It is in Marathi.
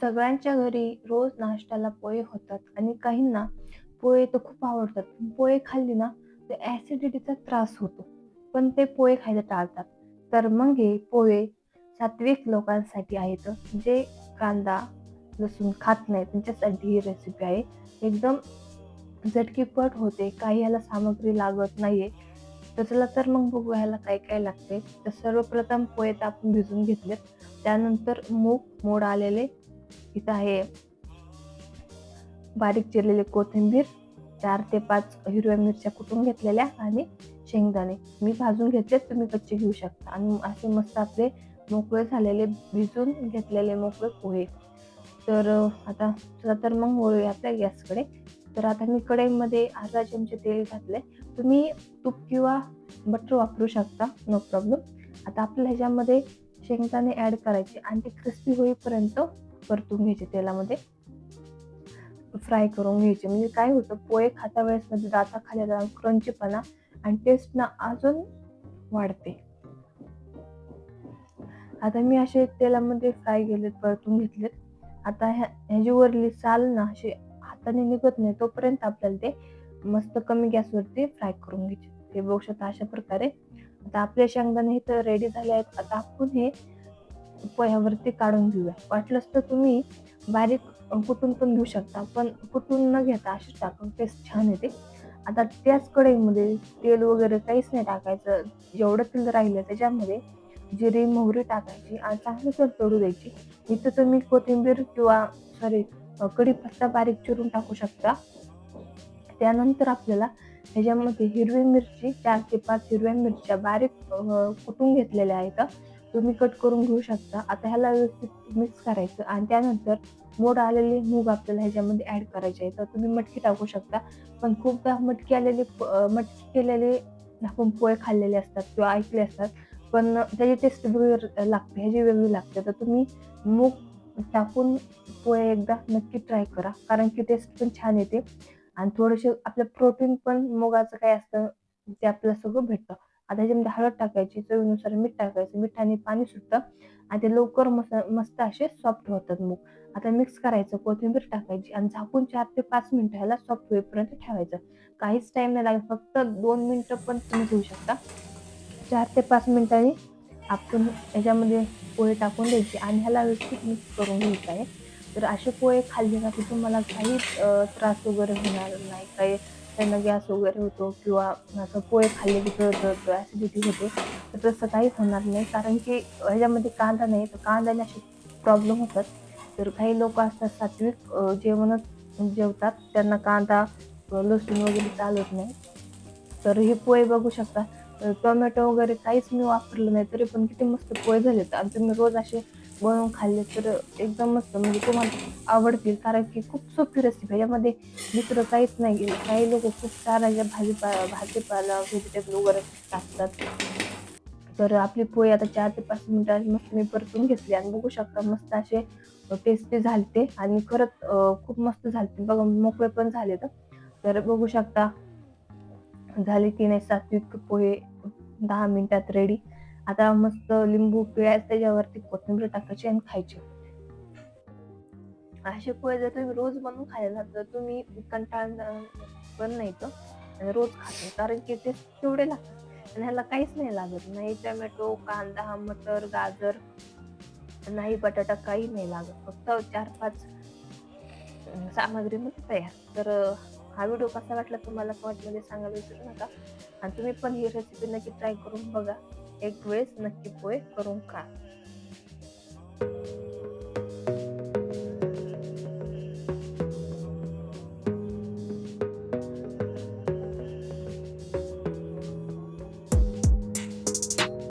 सगळ्यांच्या घरी रोज नाश्त्याला पोहे होतात आणि काहींना पोहे तर खूप आवडतात. पोहे खाल्ली ना, तर ॲसिडिटीचा त्रास होतो. पण ते पोहे खायला टाळतात. तर मग हे पोहे सात्विक लोकांसाठी आहेत, जे कांदा, लसूण खात नाहीत. त्यांच्यासाठी ही रेसिपी आहे. एकदम झटकीपट होते. काही ह्याला सामग्री लागत नाहीये. तर चला तर मग बघू ह्याला काय-काय लागते. तर सर्वप्रथम पोहे तर आपण भिजवून घेतलेत. त्यानंतर मोड आलेले इथं आहे बारीक चिरलेली कोथिंबीर, 4 ते 5 हिरव्या मिरच्या कुटून घेतलेल्या आणि शेंगदाणे मी भाजून घेतलेत. तुम्ही कच्चे घेऊ शकता आणि असे मस्त आपले मोकळे झालेले भिजून घेतलेले मोकळे पोहे. तर आता चला तर मग वळूया आपल्या गॅसकडे. तर आता मी कढईमध्ये अर्धा चमचे तेल घातले. तुम्ही तूप किंवा बटर वापरू शकता, नो प्रॉब्लेम. आता आपल्याला ह्याच्यामध्ये शेंगदाणे ॲड करायचे आणि ते क्रिस्पी होईपर्यंत परतून घ्यायचे तेलामध्ये. फ्राय करून घ्यायचे. म्हणजे काय होतं, पोहे खाता वेळेस म्हणजे दाताखाली क्रंचीपणा आणि टेस्ट ना अजून वाढते. आता मी असे तेलामध्ये फ्राय केलेत, परतून घेतलेत. आता ह्याची वरली साल ना अशी हाताने निघत नाही तोपर्यंत आपल्याला ते मस्त कमी गॅसवरती फ्राय करून घ्यायचे. ते बघू शकता अशा प्रकारे. आता आपले शेंगदाणे इथं रेडी झाले आहेत. आता आपण हे पोह्यावरती काढून घेऊया. वाटलंच तर तुम्ही बारीक कुटून पण घेऊ शकता, पण कुटून न घेता अशीच टाकून टेस्ट छान येते. आता त्याच कढईमध्ये तेल वगैरे काहीच नाही टाकायचं. जेवढं तेल राहिलं त्याच्यामध्ये जिरे, मोहरी टाकायची आणि चांगली तडतडू द्यायची. इथं तुम्ही कोथिंबीर किंवा सॉरी कढीपत्ता बारीक चिरून टाकू शकता. त्यानंतर आपल्याला ह्याच्यामध्ये हिरवी मिरची 4 ते 5 हिरव्या मिरच्या बारीक कुटून घेतलेल्या आहेत. तुम्ही कट करून घेऊ शकता. आता ह्याला व्यवस्थित मिक्स करायचं आणि त्यानंतर मोड आलेले मूग आपल्याला ह्याच्यामध्ये ॲड करायचे आहेत. तर तुम्ही मटकी टाकू शकता. पण खूपदा मटकी केलेले आपण पोहे खाल्लेले असतात किंवा ऐकले असतात. पण त्याची टेस्ट वेगळी लागते, ह्याची वेगळी लागते. तर तुम्ही मूग टाकून पोहे एकदा नक्की ट्राय करा. कारण की टेस्ट पण छान येते आणि थोडेसे आपलं प्रोटीन पण मुगाचं काय असतं ते आपल्याला सगळं भेटतं. आता ह्याच्यामध्ये हळद टाकायची, चवीनुसार मीठ टाकायचं. मिठाने पाणी सुटतं आणि ते लवकर मस्त असे सॉफ्ट होतात मूग. आता मिक्स करायचं, कोथिंबीर टाकायची आणि झाकून 4 ते 5 मिनिटं ह्याला सॉफ्ट होईपर्यंत ठेवायचं. काहीच टाईम नाही लागत, फक्त 2 मिनिटं पण तुम्ही घेऊ शकता. 4 ते 5 मिनिटांनी आपण ह्याच्यामध्ये पोहे टाकून द्यायचे आणि ह्याला व्यवस्थित मिक्स करून घ्यायचं आहे. तर असे पोहे खाल्ले ना की तुम्हाला काही त्रास वगैरे होणार नाही. काही त्यांना गॅस वगैरे होतो किंवा असं पोहे खाल्ले की जळजळतं, ॲसिडिटी होते. तर तसं काहीच होणार नाही. कारण की ह्याच्यामध्ये कांदा नाही, तर कांद्याने असे प्रॉब्लेम होतात. तर काही लोकं असतात सात्विक जेवणच जेवतात. त्यांना कांदा, लसूण वगैरे चालत नाही. तर हे पोहे बघू शकता. टोमॅटो वगैरे काहीच मी वापरलं नाही, तरी पण किती मस्त पोहे झालेत आणि तुम्ही रोज असे बनवून खाल्ले तर एकदम मस्त म्हणजे तुम्हाला आवडतील. कारण की खूप सोपी रेसिपी आहे. यामध्ये दुसरं काहीच नाही केलं. काही लोकं खूप साऱ्या भाजीपाला, व्हेजिटेबल वगैरे टाकतात. तर आपली पोहे आता 4 ते 5 मिनिटात मस्त मी परतून घेतली आणि बघू शकता मस्त असे टेस्टी झालते आणि खरंच खूप मस्त झालते. बघा मोकळे पण झालेत. तर बघू शकता झाले की नाही सात्विक पोहे 10 मिनिटात रेडी. आता मस्त लिंबू पिळायचं, त्याच्यावरती कोथिंबीर टाकायची आणि खायचे. असे पोहे जर तुम्ही रोज बनवून खाल्ले तर तुम्ही कंटाळणार पण नाही तो आणि रोज खाता. कारण की ते तेवढे लागतात आणि ह्याला काहीच नाही लागत. नाही टोमॅटो, कांदा, मटर, गाजर, नाही बटाटा, काही नाही लागत. फक्त 4-5 सामग्रीमध्ये तयार. तर हा व्हिडिओ कसा वाटला तुम्हाला कमेंटमध्ये सांगायला विसरू नका आणि तुम्ही पण ही रेसिपी नक्की ट्राय करून बघा. एक वेळेस नक्की पोहे करून खा.